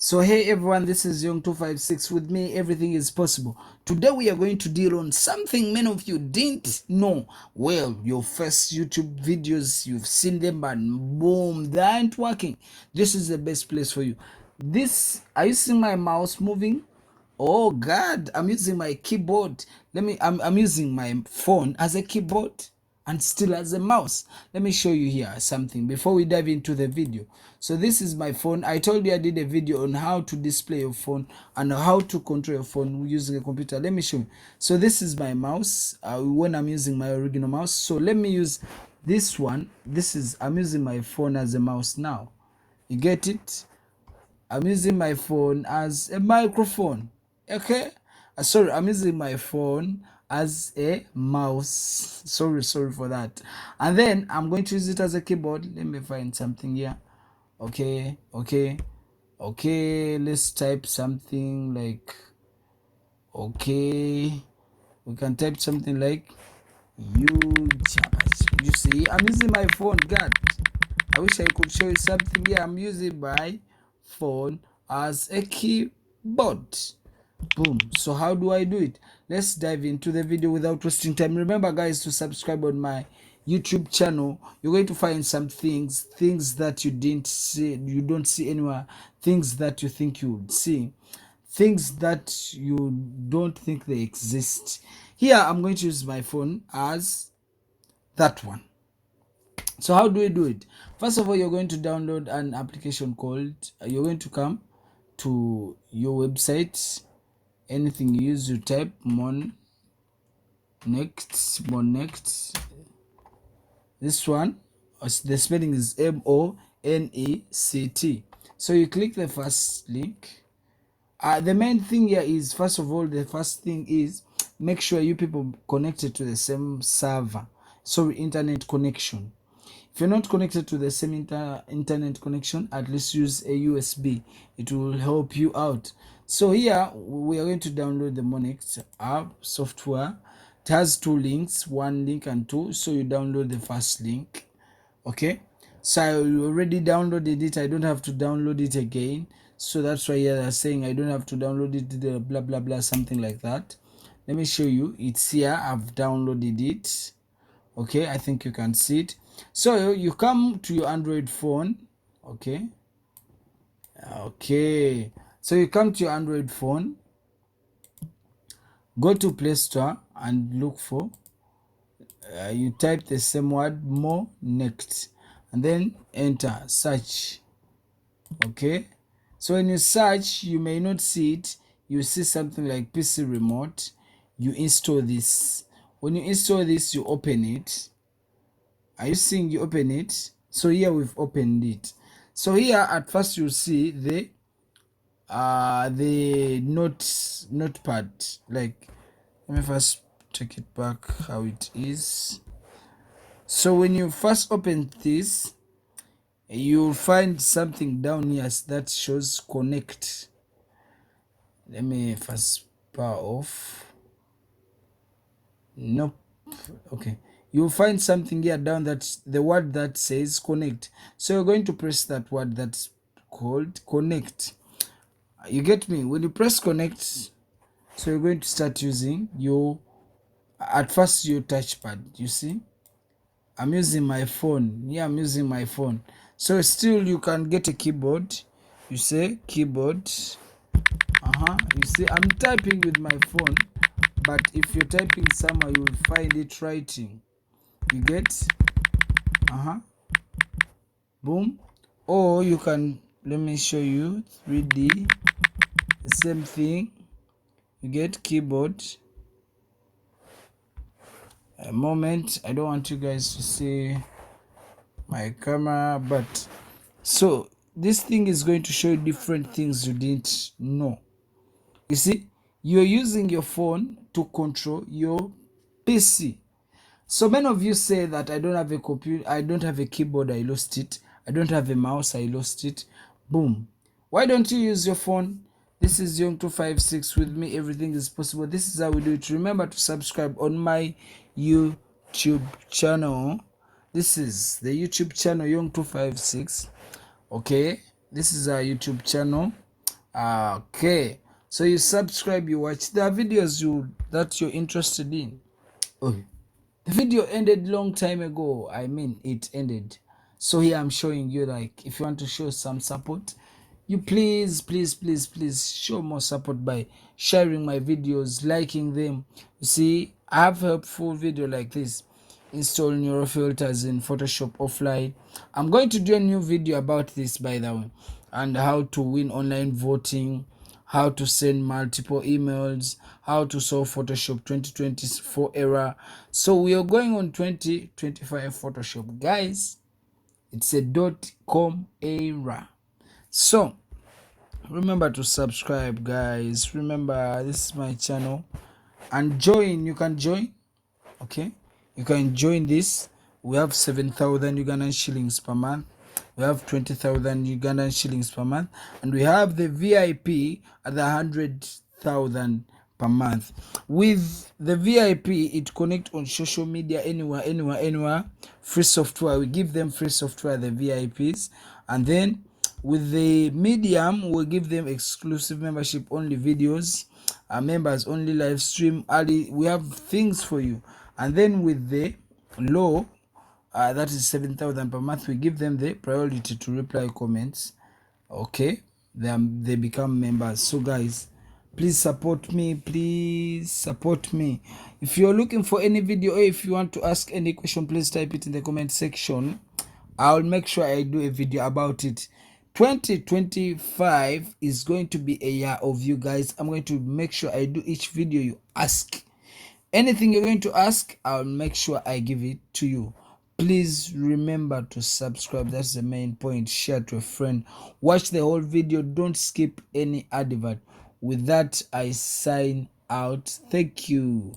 So hey everyone, this is Young256. With me, everything is possible. Today we are going to deal on something many of you didn't know. Well, your first YouTube videos, you've seen them and boom, they aren't working. This is the best place for you. Are you seeing my mouse moving? Oh God, I'm using my keyboard. I'm using my phone as a keyboard and still as a mouse. Let me show you here something before we dive into the video. So this is my phone. I told you I did a video on how to display your phone and how to control your phone using a computer. Let me show you. So this is my mouse when I'm using my original mouse. So let me use this one. I'm using my phone as a mouse now. You get it? I'm using my phone as a microphone. Okay, sorry, I'm using my phone as a mouse. Sorry for that. And then I'm going to use it as a keyboard. Let me find something here. Okay. Let's type something like, okay, we can type something like YouTube. You see, I'm using my phone. God, I wish I could show you something here. I'm using my phone as a keyboard. Boom. So how do I do it? Let's dive into the video without wasting time. Remember guys, to subscribe on my YouTube channel. You're going to find some things that you don't see anywhere, things that you think you would see, things that you don't think they exist. Here I'm going to use my phone as that one. So how do we do it? First of all, you're going to download an application called, you're going to come to your website. Anything you use, you type Monext. This one, the spelling is Monect. So you click the first link. The main thing here is, first of all, the first thing is make sure you people connected to the same server. Sorry, internet connection. If you're not connected to the same internet connection, at least use a USB. It will help you out. So here we are going to download the Monect app software. It has two links, one link and two. So you download the first link. Okay. So I already downloaded it. I don't have to download it again. So that's why they're saying I don't have to download it, blah blah blah, something like that. Let me show you. It's here. I've downloaded it. Okay, I think you can see it. So you come to your Android phone. Okay, so you come to your Android phone, go to Play Store and look for, you type the same word, Monect, and then enter, search. Okay, so when you search, you may not see it. You see something like PC remote. You install this. When you install this, you open it. Are you seeing? You open it. So here we've opened it. So here at first you see the notepad. Like, let me first take it back how it is. So when you first open this, you'll find something down here that shows connect. Let me first power off. Nope. Okay, you'll find something here down, that's the word that says connect. So you're going to press that word that's called connect. You get me? When you press connect, so you're going to start using your, at first, your touchpad. You see, I'm using my phone. Yeah, I'm using my phone. So still you can get a keyboard. You say keyboard. You see, I'm typing with my phone, but if you're typing somewhere, you will find it writing. You get? Boom. Or you can, let me show you 3D. The same thing. You get keyboard. A moment, I don't want you guys to see my camera, but so this thing is going to show you different things you didn't know. You see, you're using your phone to control your PC. So many of you say that I don't have a computer, I don't have a keyboard, I lost it. I don't have a mouse, I lost it. Boom. Why don't you use your phone? This is Young256. With me, everything is possible. This is how we do it. Remember to subscribe on my YouTube channel. This is the YouTube channel Young256. Okay, this is our YouTube channel. Okay, so you subscribe, you watch the videos that you're interested in. Okay. The video ended long time ago. I mean, it ended. So here I'm showing you, like, if you want to show some support, you please show more support by sharing my videos, liking them. You see, I have helpful video like this. Install neural filters in Photoshop offline. I'm going to do a new video about this, by the way, and how to win online voting, how to send multiple emails, how to solve Photoshop 2024 error. So we are going on 2025 Photoshop, guys. It's a .com era. So remember to subscribe, guys. Remember, this is my channel, and join. You can join. Okay, you can join this. We have 7,000 Ugandan shillings per month. We have 20,000 Ugandan shillings per month, and we have the VIP at the 100,000 per month. With the VIP, it connect on social media anywhere. Free software. We give them free software, the VIPs, and then with the medium, we'll give them exclusive membership only videos, members only live stream early. We have things for you. And then with the low, that is 7,000 per month, we give them the priority to reply comments. Okay, they become members. So guys, please support me. If you're looking for any video, or if you want to ask any question, please type it in the comment section. I'll make sure I do a video about it. 2025 is going to be a year of you guys. I'm going to make sure I do each video you ask. Anything you're going to ask, I'll make sure I give it to you. Please remember to subscribe. That's the main point. Share to a friend. Watch the whole video. Don't skip any advert. With that, I sign out. Thank you.